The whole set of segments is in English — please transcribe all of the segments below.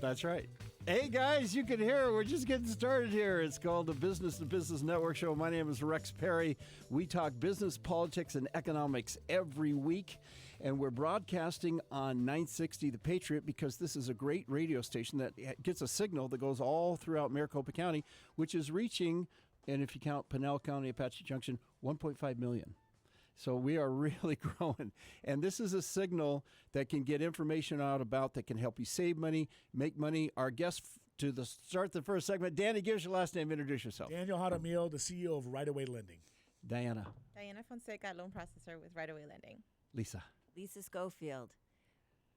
That's right. Hey guys, you can hear we're just getting started here. It's called the Business to Business Network Show. My name is Rex Perry. We talk business, politics, and economics every week. And we're broadcasting on 960 The Patriot because this is a great radio station that gets a signal that goes all throughout Maricopa County, which is reaching, and if you count Pinal County, Apache Junction, 1.5 million. So we are really growing. And this is a signal that can get information out about that can help you save money, make money. Our guest to start the first segment, Danny, give us your last name. Introduce yourself. Daniel Jaramillo, the CEO of Right Away Lending. Diana. Diana Fonseca, loan processor with Right Away Lending. Lisa. Lisa Schofield,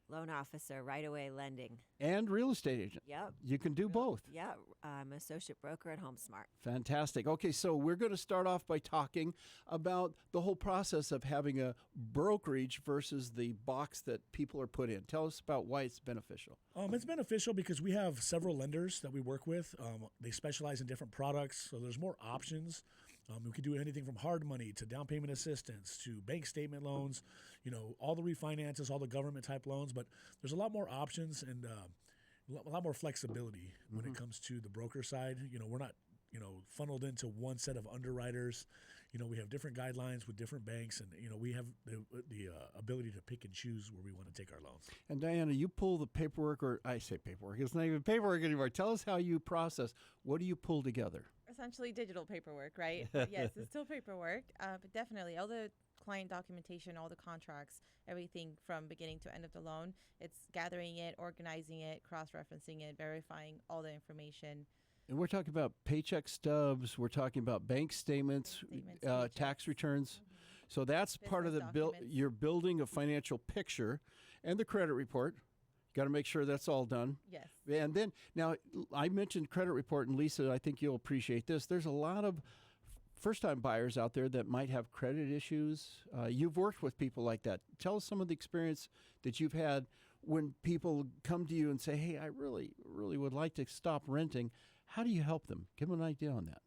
loan officer, Right Away Lending. And real estate agent. Yep. You can do both. Yeah, I'm associate broker at HomeSmart. Fantastic. Okay, so we're going to start off by talking about the whole process of having a brokerage versus the box that people are put in. Tell us about why it's beneficial. It's beneficial because we have several lenders that we work with. They specialize in different products, so there's more options. We can do anything from hard money to down payment assistance to bank statement loans, all the refinances, all the government type loans. But there's a lot more options and a lot more flexibility when it comes to the broker side. We're not funneled into one set of underwriters. We have different guidelines with different banks, and we have the ability to pick and choose where we want to take our loans. And Diana, you pull the paperwork, or I say paperwork, it's not even paperwork anymore. Tell us how you process. What do you pull together? Essentially digital paperwork, right? But yes, it's still paperwork, but definitely all the client documentation, all the contracts, everything from beginning to end of the loan. It's gathering it, organizing it, cross-referencing it, verifying all the information. And we're talking about paycheck stubs. We're talking about bank statements, tax returns. Mm-hmm. So that's business part of the you're building a financial picture, and the credit report. You got to make sure that's all done. Yes. And then now I mentioned credit report, and Lisa, I think you'll appreciate this. There's a lot of first-time buyers out there that might have credit issues. You've worked with people like that. Tell us some of the experience that you've had when people come to you and say, hey, I really, really would like to stop renting. How do you help them? Give them an idea on that.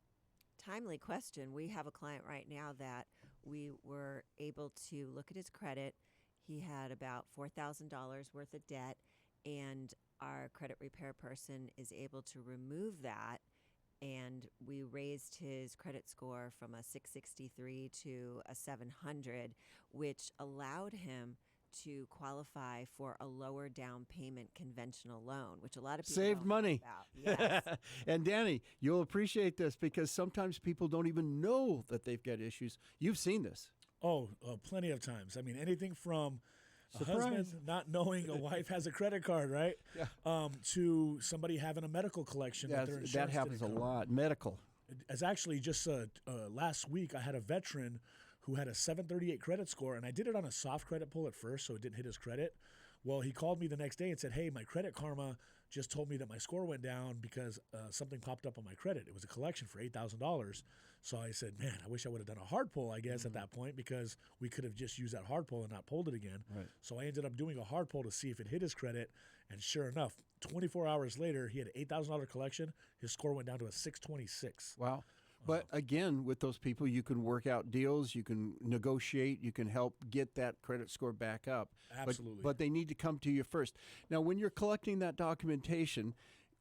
Timely question. We have a client right now that we were able to look at his credit. He had about $4,000 worth of debt, and our credit repair person is able to remove that. And we raised his credit score from a 663 to a 700, which allowed him to qualify for a lower down payment conventional loan, which a lot of people saved don't money. know about. Yes. And Danny, you'll appreciate this because sometimes people don't even know that they've got issues. You've seen this. Plenty of times. I mean, anything from a Surprise. husband not knowing a wife has a credit card, right? Yeah. To somebody having a medical collection that their insurance that happens a didn't cover. lot. Medical. It's actually just last week I had a veteran who had a 738 credit score, and I did it on a soft credit pull at first, so it didn't hit his credit. Well, he called me the next day and said, hey, my Credit Karma just told me that my score went down because something popped up on my credit. It was a collection for $8,000. So I said, man, I wish I would have done a hard pull, I guess, at that point, because we could have just used that hard pull and not pulled it again. Right. So I ended up doing a hard pull to see if it hit his credit, and sure enough, 24 hours later, he had an $8,000 collection. His score went down to a 626. Wow. But again, with those people, you can work out deals, you can negotiate, you can help get that credit score back up. Absolutely. But they need to come to you first. Now, when you're collecting that documentation,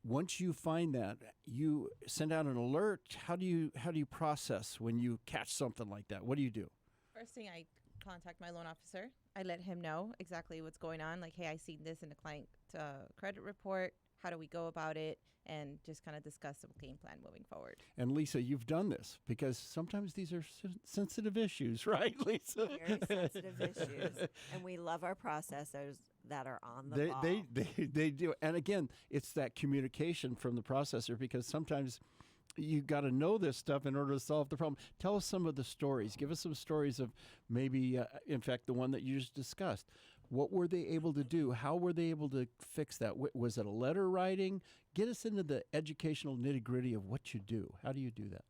once you find that, you send out an alert. How do you process when you catch something like that? What do you do? First thing, I contact my loan officer. I let him know exactly what's going on. Like, hey, I seen this in the client credit report. How do we go about it? And just kind of discuss the game plan moving forward. And Lisa, you've done this because sometimes these are sensitive issues, right, Lisa? Very sensitive issues. And we love our processors that are on the ball. They do. And again, it's that communication from the processor because sometimes you got to know this stuff in order to solve the problem. Tell us some of the stories. Give us some stories of maybe, in fact, the one that you just discussed. What were they able to do? How were they able to fix that? Was it a letter writing? Get us into the educational nitty-gritty of what you do. How do you do that?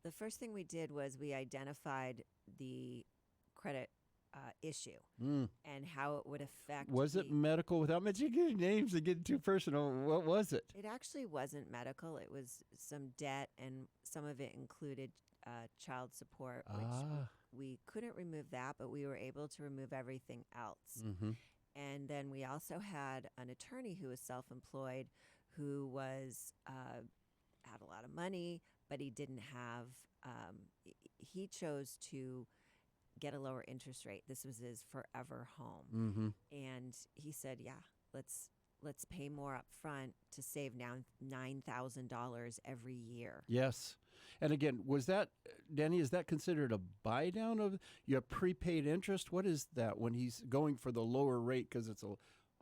The first thing we did was we identified the credit issue and how it would affect. Was it medical without mentioning names and getting too personal? What was it? It actually wasn't medical. It was some debt, and some of it included child support, which we couldn't remove that, but we were able to remove everything else. And then we also had an attorney who was self-employed, who was had a lot of money, but he didn't have. He chose to get a lower interest rate. This was his forever home, and he said, "Yeah, let's pay more up front to save now $9,000 every year." Yes. And again, was that, Danny, is that considered a buy down of you have prepaid interest? What is that when he's going for the lower rate because it's a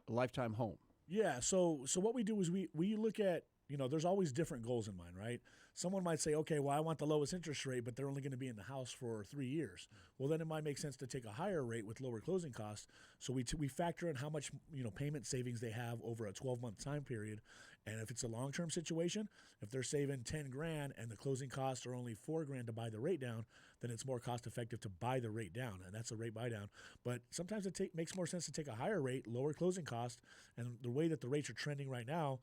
lifetime home? Yeah. So what we do is we look at, there's always different goals in mind, right? Someone might say, okay, well, I want the lowest interest rate, but they're only going to be in the house for 3 years. Well, then it might make sense to take a higher rate with lower closing costs. So we factor in how much payment savings they have over a 12-month time period. And if it's a long-term situation, if they're saving 10 grand and the closing costs are only 4 grand to buy the rate down, then it's more cost effective to buy the rate down, and that's a rate buy down. But sometimes it makes more sense to take a higher rate, lower closing cost, and the way that the rates are trending right now,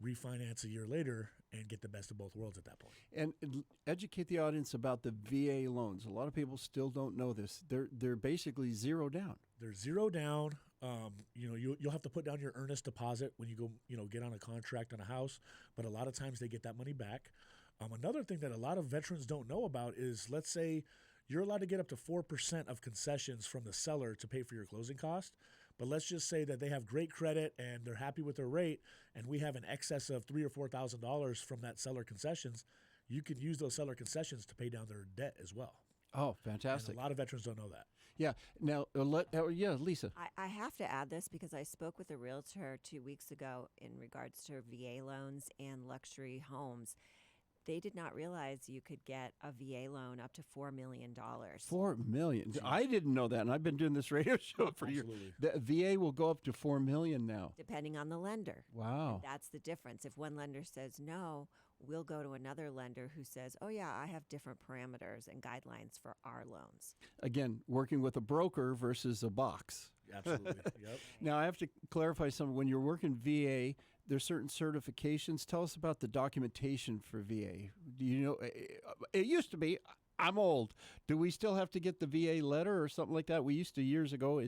refinance a year later and get the best of both worlds at that point. And educate the audience about the VA loans. A lot of people still don't know this. They're basically zero down. They're zero down. You'll have to put down your earnest deposit when you go, get on a contract on a house, but a lot of times they get that money back. Another thing that a lot of veterans don't know about is, let's say you're allowed to get up to 4% of concessions from the seller to pay for your closing cost. But let's just say that they have great credit and they're happy with their rate, and we have an excess of $3,000 or $4,000 from that seller concessions. You can use those seller concessions to pay down their debt as well. Oh, fantastic! And a lot of veterans don't know that. Yeah. Now, Lisa. I have to add this because I spoke with a realtor 2 weeks ago in regards to VA loans and luxury homes. They did not realize you could get a VA loan up to $4 million. $4 million. I didn't know that, and I've been doing this radio show for years. The VA will go up to $4 million now, depending on the lender. Wow, and that's the difference. If one lender says no, we'll go to another lender who says, "Oh yeah, I have different parameters and guidelines for our loans." Again, working with a broker versus a box. Absolutely. Yep. Now, I have to clarify something. When you're working VA, there's certain certifications. Tell us about the documentation for VA. Do you know? It used to be, I'm old. Do we still have to get the VA letter or something like that? We used to years ago.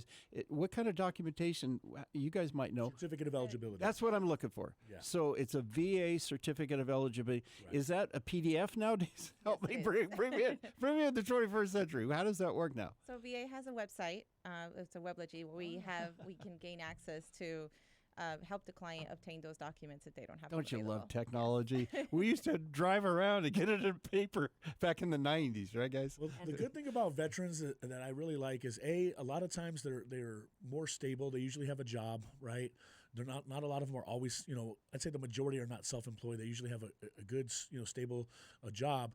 What kind of documentation? You guys might know. Certificate of eligibility. That's what I'm looking for. Yeah. So it's a VA certificate of eligibility. Right. Is that a PDF nowadays? Help me bring me in the 21st century. How does that work now? So VA has a website. It's a Weblogy where we can gain access to help the client obtain those documents if they don't have them Don't you available. love technology? We used to drive around and get it in paper back in the 90s, right, guys? Well, the good thing about veterans that I really like is a lot of times they're more stable. They usually have a job, right? They're not a lot of them are always, I'd say the majority are not self-employed. They usually have a good, stable job.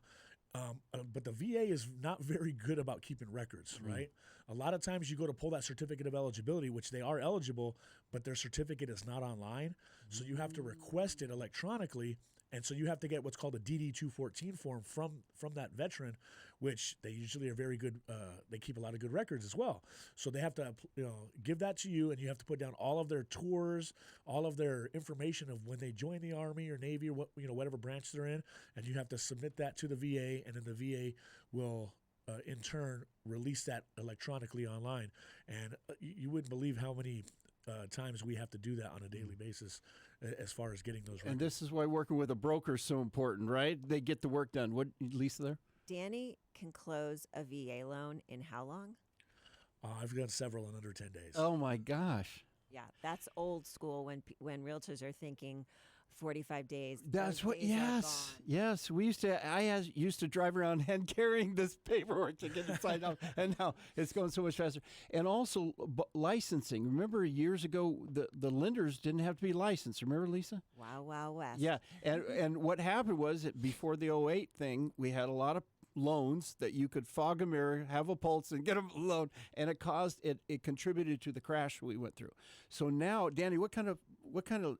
But the VA is not very good about keeping records, right? A lot of times you go to pull that certificate of eligibility, which they are eligible, but their certificate is not online. So you have to request it electronically. And so you have to get what's called a DD-214 form from that veteran, which they usually are very good. They keep a lot of good records as well. So they have to give that to you, and you have to put down all of their tours, all of their information of when they join the Army or Navy or whatever branch they're in, and you have to submit that to the VA, and then the VA will in turn release that electronically online. And you wouldn't believe how many times we have to do that on a daily basis as far as getting those records. And this is why working with a broker is so important, right? They get the work done. What, Lisa, there? Danny can close a VA loan in how long? I've done several in under 10 days. Oh, my gosh. Yeah, that's old school when realtors are thinking 45 days. That's those what, days are yes. gone. Yes, I used to drive around hand carrying this paperwork to get it signed off, and now it's going so much faster. And also licensing. Remember years ago, the lenders didn't have to be licensed. Remember, Lisa? Wow, wow, West. Yeah, and what happened was that before the '08 thing, we had a lot of loans that you could fog a mirror, have a pulse, and get a loan, and it contributed to the crash we went through. So now, Danny, what kind of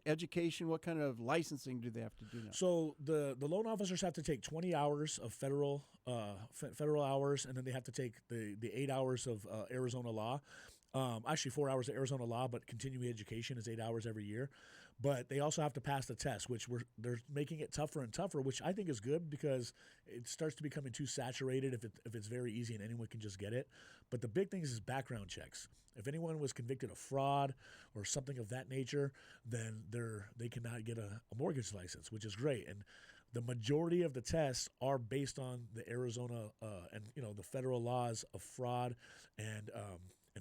education, what kind of licensing do they have to do now? So the loan officers have to take 20 hours of federal hours, and then they have to take the 8 hours of Arizona law. Actually, 4 hours of Arizona law, but continuing education is 8 hours every year. but they also have to pass the test, which they're making it tougher and tougher, which I think is good because it starts to becoming too saturated if it's very easy and anyone can just get it. But the big thing is background checks. If anyone was convicted of fraud or something of that nature, then they cannot get a mortgage license, which is great. And the majority of the tests are based on the Arizona and the federal laws of fraud, and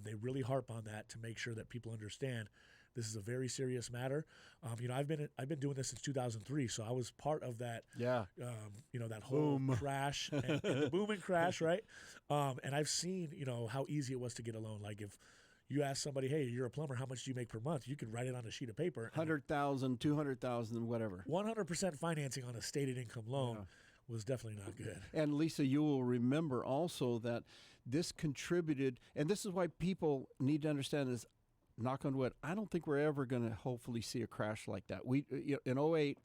they really harp on that to make sure that people understand this is a very serious matter. I've been doing this since 2003, so I was part of that. Yeah. That whole Boom. crash and the boom and crash, right? And I've seen how easy it was to get a loan. Like if you ask somebody, hey, you're a plumber, how much do you make per month? You could write it on a sheet of paper. 100,000, 200,000, whatever. 100% financing on a stated income loan was definitely not good. And Lisa, you will remember also that this contributed, and this is why people need to understand this, knock on wood, I don't think we're ever going to hopefully see a crash like that. In 08,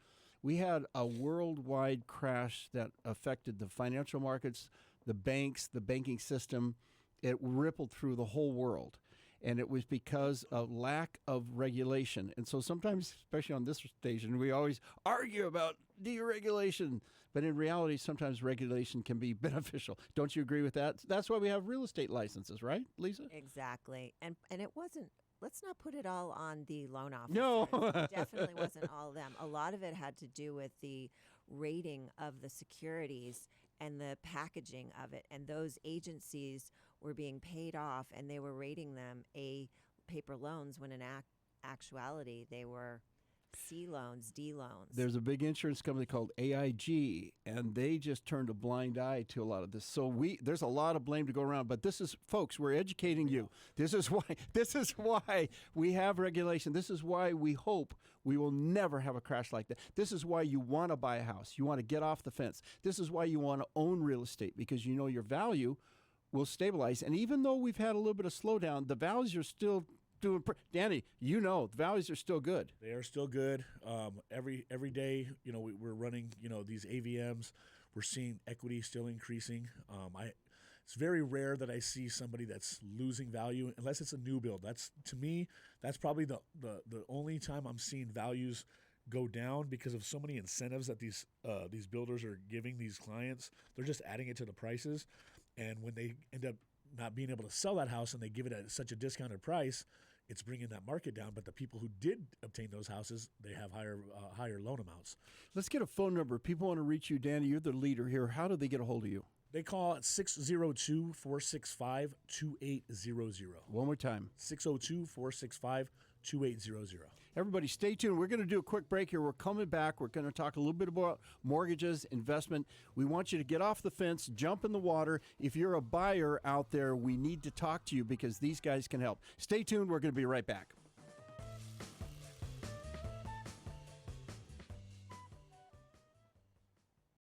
we had a worldwide crash that affected the financial markets, the banks, the banking system. It rippled through the whole world. And it was because of lack of regulation. And so sometimes, especially on this station, we always argue about deregulation. But in reality, sometimes regulation can be beneficial. Don't you agree with that? That's why we have real estate licenses, right, Lisa? Exactly. And it wasn't, let's not put it all on the loan officers. No. It definitely wasn't all of them. A lot of it had to do with the rating of the securities and the packaging of it. And those agencies were being paid off, and they were rating them A paper loans when in actuality they were C loans, D loans. There's a big insurance company called AIG, and they just turned a blind eye to a lot of this. So there's a lot of blame to go around. But this is, folks, we're educating you. This is why we have regulation. This is why we hope we will never have a crash like that. This is why you want to buy a house. You want to get off the fence. This is why you want to own real estate, because you know your value will stabilize. And even though we've had a little bit of slowdown, the values are still doing. Danny, the values are still good. They are still good. Every day, we're running, these AVMs. We're seeing equity still increasing. It's very rare that I see somebody that's losing value unless it's a new build. To me, that's probably the only time I'm seeing values go down because of so many incentives that these builders are giving these clients. They're just adding it to the prices. And when they end up not being able to sell that house and they give it at such a discounted price, it's bringing that market down. But the people who did obtain those houses, they have higher loan amounts. Let's get a phone number. People want to reach you, Danny. You're the leader here. How do they get a hold of you? They call at 602-465-2800. One more time. 602-465-2800. Everybody, stay tuned. We're going to do a quick break here. We're coming back. We're going to talk a little bit about mortgages, investment. We want you to get off the fence, jump in the water. If you're a buyer out there, we need to talk to you because these guys can help. Stay tuned. We're going to be right back.